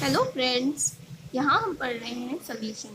Hello friends, यहाँ हम पढ़ रहे हैं सोल्यूशन।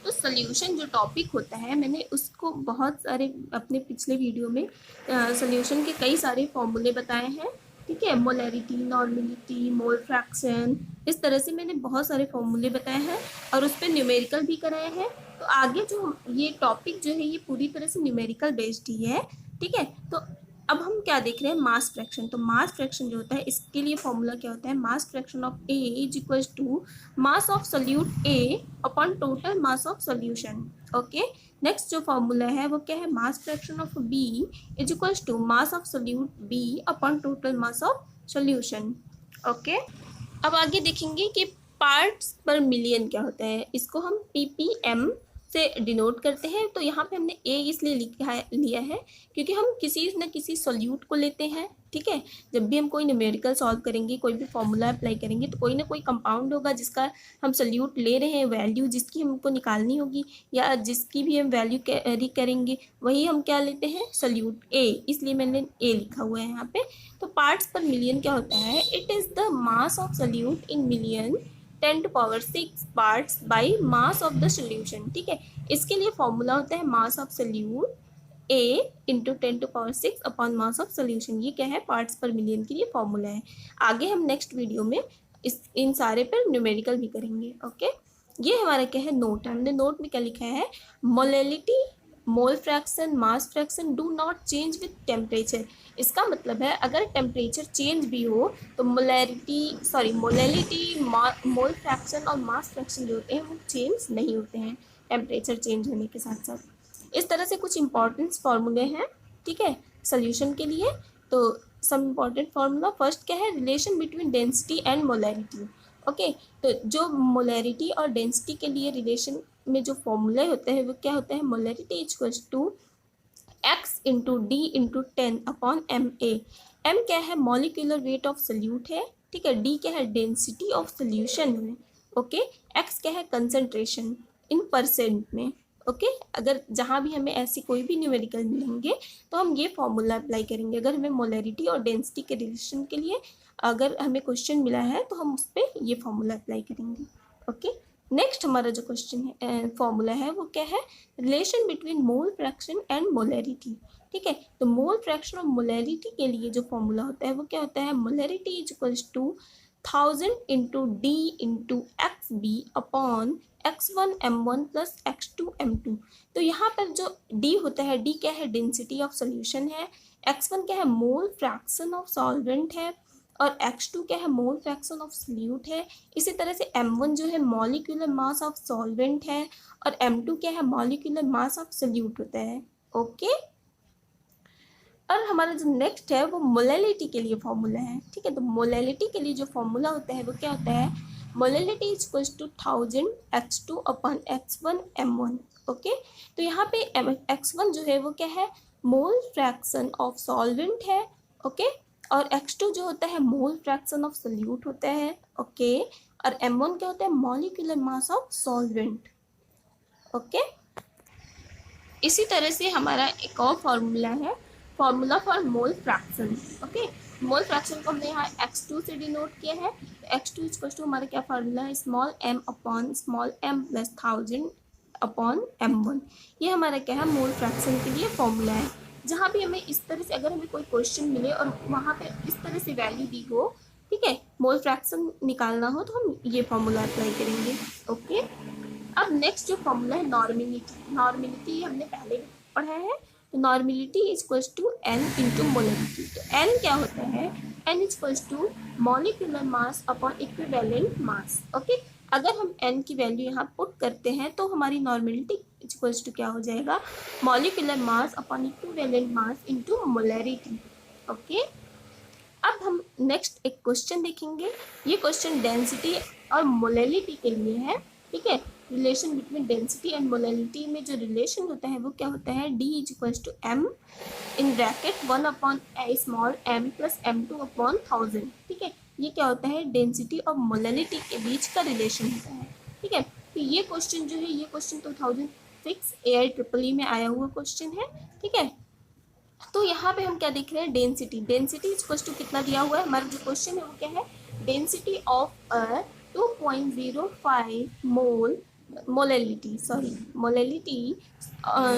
तो सोल्यूशन जो टॉपिक होता है, मैंने उसको बहुत सारे अपने पिछले वीडियो में सोल्यूशन के कई सारे फॉर्मूले बताए हैं। ठीक है, मोलैरिटी, नॉर्मेलिटी, मोल फ्रैक्शन, इस तरह से मैंने बहुत सारे फॉर्मूले बताए हैं और उस पर न्यूमेरिकल भी कराए हैं। तो आगे जो ये टॉपिक जो है ये पूरी तरह से न्यूमेरिकल बेस्ड ही है। ठीक है, तो अब हम क्या देख रहे हैं, मास फ्रैक्शन। तो मास फ्रैक्शन जो होता है इसके लिए फॉर्मूला क्या होता है, mass fraction of A is equal to mass of solute A upon total mass of solution. Okay, next जो फॉर्मूला है वो क्या है, mass fraction of B is equal to mass of solute B upon total mass of solution. Okay, अब आगे देखेंगे कि parts पर मिलियन क्या होता है। इसको हम ppm से डिनोट करते हैं। तो यहाँ पे हमने a इसलिए लिया है क्योंकि हम किसी न किसी सोल्यूट को लेते हैं। ठीक है, जब भी हम कोई न्यूमेरिकल सॉल्व करेंगे, कोई भी फॉर्मूला अप्लाई करेंगे, तो कोई ना कोई कंपाउंड होगा जिसका हम सोल्यूट ले रहे हैं, वैल्यू जिसकी हमको निकालनी होगी या जिसकी भी हम वैल्यू कैरी करेंगे, वही हम क्या लेते हैं, सोल्यूट a। इसलिए मैंने a लिखा हुआ है यहाँ पे। तो पार्ट्स पर मिलियन क्या होता है, it is the mass of solute in million 10⁻⁶ parts by mass of the solution. ठीक है, इसके लिए फॉर्मूला होता है मास of solute a into 10⁻⁶ upon mass of solution. ये क्या है, पार्ट्स पर मिलियन के लिए फॉर्मूला है। आगे हम नेक्स्ट वीडियो में इन सारे पर न्यूमेरिकल भी करेंगे। ओके, ये हमारा क्या है, नोट। हमने नोट में क्या लिखा है, molality, mole fraction, mass fraction do not change with temperature. इसका मतलब है अगर टेम्परेचर चेंज भी हो तो मोलैलिटी, मोल फ्रैक्शन और मास फ्रैक्शन जो होते हैं वो चेंज नहीं होते हैं टेम्परेचर चेंज होने के साथ साथ। इस तरह से कुछ इंपॉर्टेंट फार्मूले हैं। ठीक है, सोल्यूशन के लिए। तो सम इम्पॉर्टेंट फार्मूला, फर्स्ट क्या है, relation between density and molarity. Okay, तो जो मोलैरिटी और डेंसिटी के लिए रिलेशन में जो फॉर्मूले होते हैं वो क्या होता है, molarity equals to x into d into 10 upon m a. M क्या है, मॉलिक्यूलर वेट ऑफ सोल्यूट है। ठीक है, डी क्या है, डेंसिटी ऑफ सोल्यूशन में। ओके, एक्स क्या है, कंसंट्रेशन इन परसेंट में। ओके, अगर जहाँ भी हमें ऐसी कोई भी न्यूमेरिकल मिलेंगे तो हम ये फॉर्मूला अप्लाई करेंगे। अगर हमें मोलैरिटी और डेंसिटी के रिलेशन के लिए अगर हमें क्वेश्चन मिला है तो हम उस पर ये फॉर्मूला अप्लाई करेंगे। ओके, नेक्स्ट हमारा जो क्वेश्चन है, फॉर्मूला है वो क्या है, relation between mole fraction and molarity. ठीक है, तो मोल फ्रैक्शन और मोलैरिटी के लिए जो फॉर्मूला होता है वो क्या होता है, molarity is equals to 1000 into d into x b upon x1m1 plus x2m2। तो यहाँ पर जो d होता है, d क्या है, डेंसिटी ऑफ सोल्यूशन है, x1 क्या है, मोल फ्रैक्शन ऑफ सॉल्वेंट है, और x2 क्या है, मोल फ्रैक्शन ऑफ सोल्यूट है। इसी तरह से m1 जो है मॉलिक्यूलर मास ऑफ सॉल्वेंट है और m2 क्या है, मॉलिक्यूलर मास ऑफ सोल्यूट होता है। ओके, और हमारा जो नेक्स्ट है वो मोलैलिटी के लिए फॉर्मूला है। ठीक है, तो मोलैलिटी के लिए जो फॉर्मूला होता है वो क्या होता है, molality is equal to 1000 x2 upon x1 m1। Okay, तो यहाँ पे x1 जो है वो क्या है, मोल फ्रैक्शन ऑफ सॉल्वेंट है। ओके, और x2 जो होता है मोल फ्रैक्शन ऑफ सोल्यूट होता है। ओके, और m1 क्या होता है, molecular mass of solvent. Okay, इसी तरह से हमारा एक और फॉर्मूला है, formula for mole fraction. Okay, mole fraction को हमने यहाँ x2 से डिनोट किया है। तो x2 इक्वल टू हमारा क्या फॉर्मूला है, small m upon small m plus 1000 upon m1। ये हमारा क्या है, मोल फ्रैक्शन के लिए फॉर्मूला है। जहाँ भी हमें इस तरह से, अगर हमें कोई क्वेश्चन मिले और वहाँ पे इस तरह से वैल्यू दी हो, ठीक है, मोल फ्रैक्शन निकालना हो, तो हम ये फॉर्मूला अप्लाई करेंगे। ओके, अब नेक्स्ट जो फॉर्मूला है, नॉर्मेलिटी। नॉर्मेलिटी हमने पहले पढ़ा है। तो normality is equals to n into molarity. तो n क्या होता है, n is equals to molecular mass upon equivalent mass. Okay, अगर हम n की वैल्यू यहाँ पुट करते हैं तो हमारी नॉर्मेलिटी इज इक्वल्स टू क्या हो जाएगा, molecular mass upon equivalent mass into molarity. Okay, अब हम नेक्स्ट एक क्वेश्चन देखेंगे। ये क्वेश्चन डेंसिटी और मोलैलिटी के लिए है। ठीक है, relation between density and molality में जो रिलेशन होता है वो क्या होता है, d is equals to m in bracket 1 upon small m plus m2 upon 1000। ठीक है, ये क्या होता है, डेंसिटी और मोलैलिटी के बीच का रिलेशन होता है। ठीक है, तो ये क्वेश्चन जो है, ये क्वेश्चन 2006 AIEEE में आया हुआ क्वेश्चन है। ठीक है, तो यहाँ पे हम क्या देख रहे हैं, डेंसिटी। डेंसिटी इक्वल टू कितना दिया हुआ है, हमारा जो क्वेश्चन है वो क्या है, density of a 2.05 molality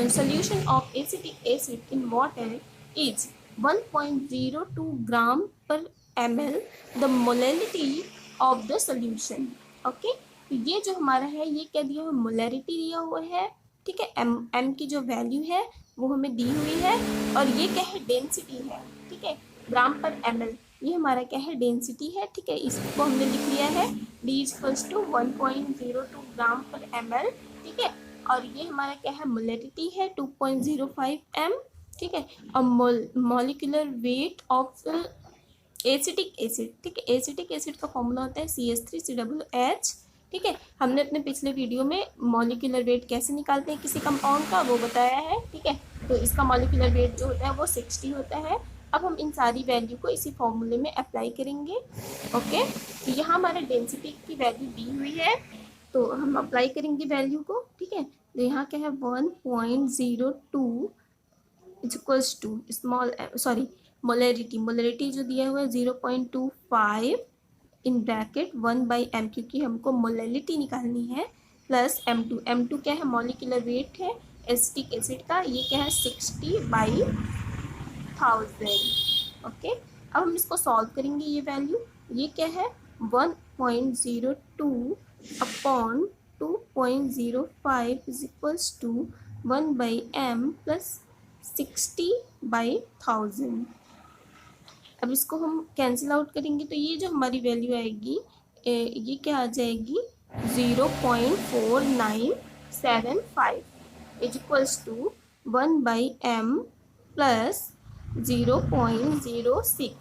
solution of acetic acid in water is 1.02 gram per ml the molality of the solution. Okay, तो ये जो हमारा है ये क्या दिया हुआ, मोलैरिटी दिया हुआ है, ठीक है। एम की जो वैल्यू है वो हमें दी हुई है, और ये क्या है, डेंसिटी है, ठीक है, ग्राम पर ml, ये हमारा क्या है, डेंसिटी है, ठीक है। इसको हमने लिख लिया है D = 1.02 ग्राम पर ml, ठीक है। और ये हमारा क्या है, मोलैरिटी है 2.05 m, ठीक है। और molecular weight of acetic acid, ठीक है, एसिटिक एसिड का फॉर्मूला होता है CH3COOH, ठीक है। हमने अपने पिछले वीडियो में मॉलिक्यूलर वेट कैसे निकालते हैं किसी कंपाउंड का वो बताया है, ठीक है। तो इसका मॉलिक्यूलर वेट जो होता है वो 60 होता है। अब हम इन सारी वैल्यू को इसी फॉर्मूले में अप्लाई करेंगे। ओके, तो यहाँ हमारे डेंसिटी की वैल्यू दी हुई है, तो हम अप्लाई करेंगे वैल्यू को, ठीक है। तो यहाँ क्या है, 1.02 equals to small sorry molarity जो दिया हुआ है 0.25 इन ब्रैकेट 1/m, क्योंकि हमको मोलैरिटी निकालनी है, प्लस m2 क्या है, मॉलिक्यूलर वेट है एसिटिक एसिड का, ये क्या है 60/1000। ओके, अब हम इसको सॉल्व करेंगे, ये वैल्यू ये क्या है 1.02 upon 2.05 is equals to 1/m plus 60/1000। अब इसको हम कैंसिल आउट करेंगे, तो ये जो हमारी वैल्यू आएगी ये क्या आ जाएगी 0.4975 is equals to 1/m plus 0.06।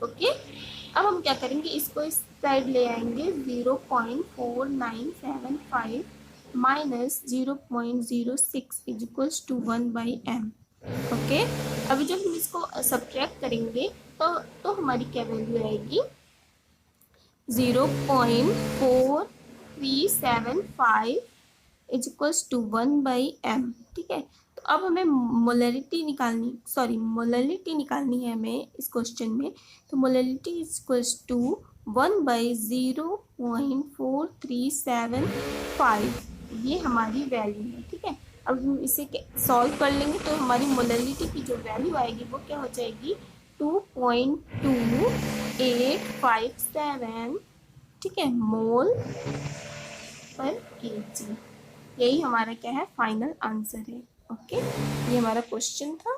Okay, अब हम क्या करेंगे, इसको इस साइड ले आएंगे, 0.4975 minus 0.06 is equals to 1/m। Okay, अभी जब हम इसको सब्ट्रैक्ट करेंगे तो हमारी क्या वैल्यू आएगी 0.4375 इज इक्वल्स टू 1/m, ठीक है। तो अब हमें मोलैरिटी निकालनी है हमें इस क्वेश्चन में, तो मोलैरिटी इज इक्वल्स टू 1/0.4375, ये हमारी वैल्यू है, ठीक है। अब हम इसे सॉल्व कर लेंगे, तो हमारी मोलैरिटी की जो वैल्यू आएगी वो क्या हो जाएगी 2.2857, ठीक है, मोल पर kg। यही हमारा क्या है, फाइनल आंसर है। ओके, ये हमारा क्वेश्चन था।